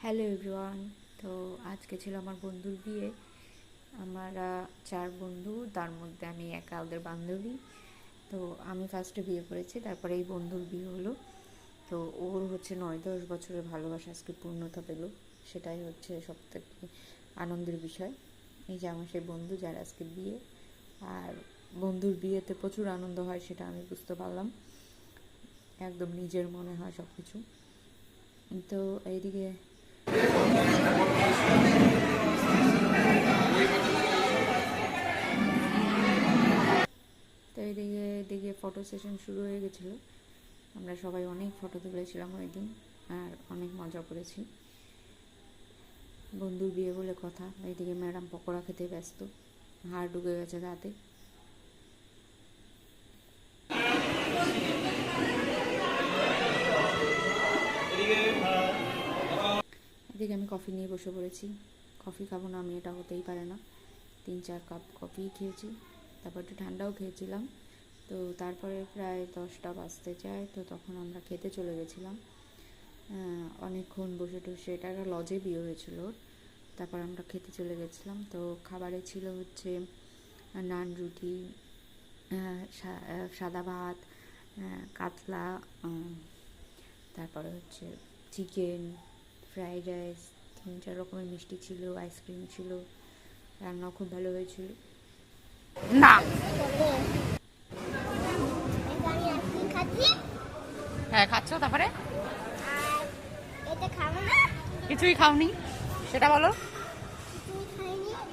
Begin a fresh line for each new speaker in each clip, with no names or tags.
Hello everyone. তো আজকে ছিল আমার বন্ধুর বিয়ে। আমরা 4 বন্ধু, তার মধ্যে আমি একা ওদের বান্ধবী। তো আমি ফার্স্টে বিয়ে করেছি, তারপরে এই বন্ধুর বিয়ে হলো। তো ওর হচ্ছে 9-10 বছরের ভালোবাসা আজকে পূর্ণতা পেল। সেটাই হচ্ছে সবথেকে আনন্দের বিষয়। এই যে আমার সেই বন্ধু যার আজকে বিয়ে, আর বন্ধুর বিয়েতে প্রচুর আনন্দ হয় সেটা আমি বুঝতে পারলাম। একদম নিজের মনে হয় সব কিছু। তো এইদিকে তো এদিকে ফটো সেশন শুরু হয়ে গেছিলো। আমরা সবাই অনেক ফটো তুলেছিলাম ওই দিন, আর অনেক মজা করেছি। বন্ধুর বিয়ে বলে কথা। এইদিকে ম্যাডাম পকোড়া খেতে ব্যস্ত, হাড় ঢুকে গেছে রাতে। এদিকে আমি কফি নিয়ে বসে পড়েছি। কফি খাবো না আমি, এটা হতেই পারে না। 3-4 কাপ কফি খেয়েছি, তারপর একটু ঠান্ডাও খেয়েছিলাম। তো তারপরে প্রায় 10টা বাজতে যায়, তো তখন আমরা খেতে চলে গেছিলাম। অনেকক্ষণ বসে টসে, এটা একটা লজে বিয়ে হয়েছিল। তারপর আমরা খেতে চলে গেছিলাম। তো খাবারে ছিল হচ্ছে নান, রুটি, সাদা ভাত, কাতলা, তারপরে হচ্ছে চিকেন, ফ্রাইড রাইস, 3-4 রকমের মিষ্টি ছিল, আইসক্রিম ছিল। রান্নাও খুব ভালো হয়েছিল। না, হ্যাঁ খাচ্ছ, তারপরে কিছুই খাওনি সেটা বলো।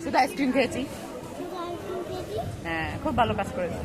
শুধু আইসক্রিম খেয়েছি। হ্যাঁ, খুব ভালো কাজ করেছি।